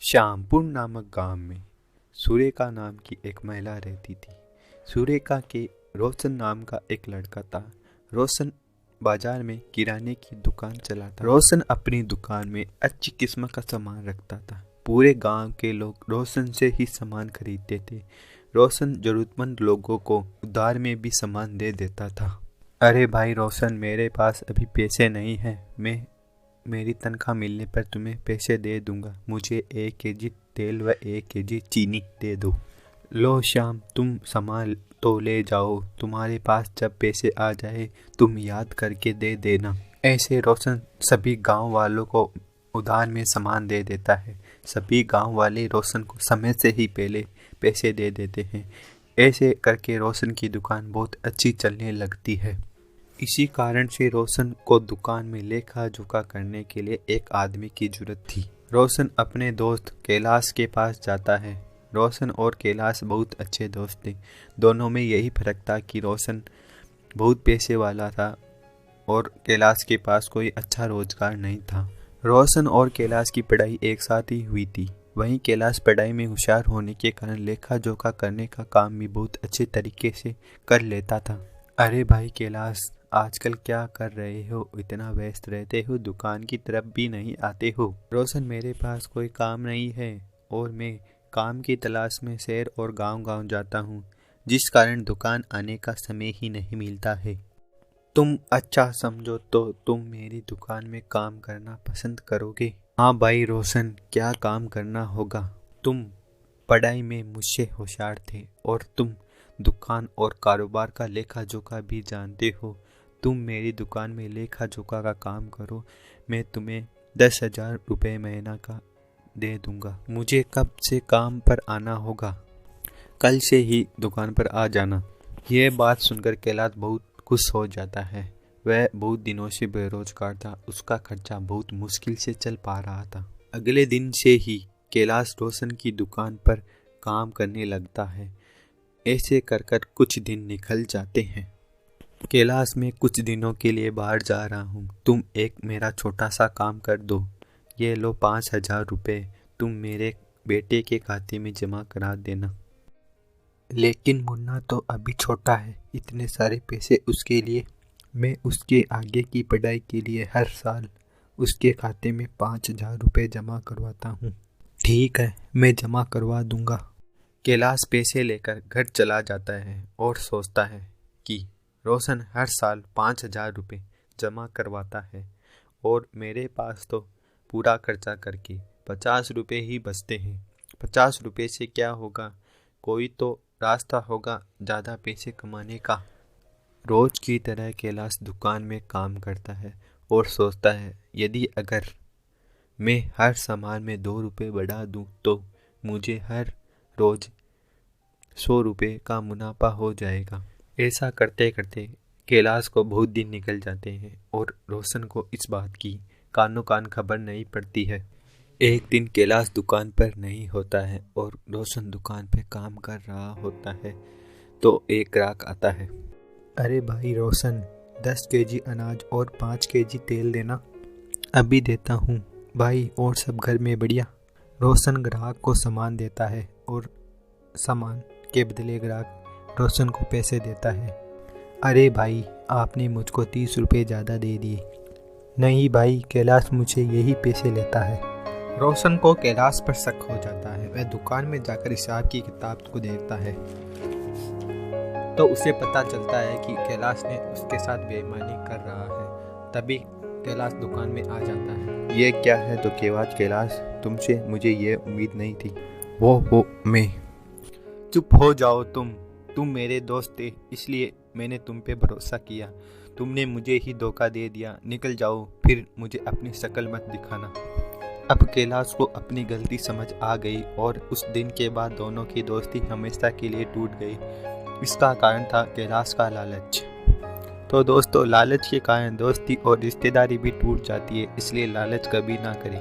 श्यामपुर नामक गांव में सुरेखा नाम की एक महिला रहती थी। सुरेखा के रोशन नाम का एक लड़का था। रोशन बाजार में किराने की दुकान चलाता। रोशन अपनी दुकान में अच्छी किस्म का सामान रखता था। पूरे गांव के लोग रोशन से ही सामान खरीदते थे। रोशन जरूरतमंद लोगों को उधार में भी सामान दे देता था। अरे भाई रोशन, मेरे पास अभी पैसे नहीं हैं, मैं मेरी तनख्वाह मिलने पर तुम्हें पैसे दे दूंगा। मुझे 1 केजी तेल व 1 केजी चीनी दे दो। लो श्याम, तुम सामान तो ले जाओ, तुम्हारे पास जब पैसे आ जाए तुम याद करके दे देना। ऐसे रोशन सभी गांव वालों को उधार में सामान दे देता है। सभी गांव वाले रोशन को समय से ही पहले पैसे दे देते हैं। ऐसे करके रोशन की दुकान बहुत अच्छी चलने लगती है। इसी कारण से रोशन को दुकान में लेखा जोखा करने के लिए एक आदमी की जरूरत थी। रोशन अपने दोस्त कैलाश के पास जाता है। रोशन और कैलाश बहुत अच्छे दोस्त थे। दोनों में यही फर्क था कि रोशन बहुत पैसे वाला था और कैलाश के पास कोई अच्छा रोजगार नहीं था। रोशन और कैलाश की पढ़ाई एक साथ ही हुई थी। वहीं कैलाश पढ़ाई में होशियार होने के कारण लेखा जोखा करने का काम भी बहुत अच्छे तरीके से कर लेता था। अरे भाई कैलाश, आजकल क्या कर रहे हो? इतना व्यस्त रहते हो, दुकान की तरफ भी नहीं आते हो। रोशन, मेरे पास कोई काम नहीं है और मैं काम की तलाश में शहर और गांव-गांव जाता हूँ, जिस कारण दुकान आने का समय ही नहीं मिलता है। तुम अच्छा समझो तो तुम मेरी दुकान में काम करना पसंद करोगे? हाँ भाई रोशन, क्या काम करना होगा? तुम पढ़ाई में मुझसे होशियार थे और तुम दुकान और कारोबार का लेखा जोखा भी जानते हो। तुम मेरी दुकान में लेखा जोखा का काम करो, मैं तुम्हें 10,000 रुपये महीना का दे दूंगा। मुझे कब से काम पर आना होगा? कल से ही दुकान पर आ जाना। यह बात सुनकर कैलाश बहुत खुश हो जाता है। वह बहुत दिनों से बेरोजगार था, उसका खर्चा बहुत मुश्किल से चल पा रहा था। अगले दिन से ही कैलाश रोशन की दुकान पर काम करने लगता है। ऐसे कर कर कुछ दिन निकल जाते हैं। कैलाश, मैं कुछ दिनों के लिए बाहर जा रहा हूँ, तुम एक मेरा छोटा सा काम कर दो। ये लो 5,000 रुपये, तुम मेरे बेटे के खाते में जमा करा देना। लेकिन मुन्ना तो अभी छोटा है, इतने सारे पैसे उसके लिए? मैं उसके आगे की पढ़ाई के लिए हर साल उसके खाते में 5,000 रुपये जमा करवाता हूँ। ठीक है, मैं जमा करवा दूंगा। कैलाश पैसे लेकर घर चला जाता है और सोचता है कि रोशन हर साल 5,000 रुपये जमा करवाता है और मेरे पास तो पूरा खर्चा करके 50 रुपये ही बचते हैं। 50 रुपये से क्या होगा? कोई तो रास्ता होगा ज़्यादा पैसे कमाने का। रोज की तरह कैलाश दुकान में काम करता है और सोचता है, यदि अगर मैं हर सामान में 2 रुपये बढ़ा दूं तो मुझे हर रोज 100 रुपये का मुनाफा हो जाएगा। ऐसा करते करते कैलाश को बहुत दिन निकल जाते हैं और रोशन को इस बात की कानों कान खबर नहीं पड़ती है। एक दिन कैलाश दुकान पर नहीं होता है और रोशन दुकान पे काम कर रहा होता है तो एक ग्राहक आता है। अरे भाई रोशन, 10 केजी अनाज और 5 केजी तेल देना। अभी देता हूँ भाई, और सब घर में बढ़िया? रोशन ग्राहक को सामान देता है और सामान के बदले ग्राहक रोशन को पैसे देता है। अरे भाई, आपने मुझको 30 रुपये ज़्यादा दे दिए। नहीं भाई, कैलाश मुझे यही पैसे लेता है। रोशन को कैलाश पर शक हो जाता है। वह दुकान में जाकर हिसाब की किताब को देखता है तो उसे पता चलता है कि कैलाश ने उसके साथ बेईमानी कर रहा है। तभी कैलाश दुकान में आ जाता है। ये क्या है धोखेबाज कैलाश, तुमसे मुझे ये उम्मीद नहीं थी। वो मैं। चुप हो जाओ तुम मेरे दोस्त थे, इसलिए मैंने तुम पे भरोसा किया। तुमने मुझे ही धोखा दे दिया। निकल जाओ, फिर मुझे अपनी शक्ल मत दिखाना। अब कैलाश को अपनी गलती समझ आ गई और उस दिन के बाद दोनों की दोस्ती हमेशा के लिए टूट गई। इसका कारण था कैलाश का लालच। तो दोस्तों, लालच के कारण दोस्ती और रिश्तेदारी भी टूट जाती है, इसलिए लालच कभी ना करें।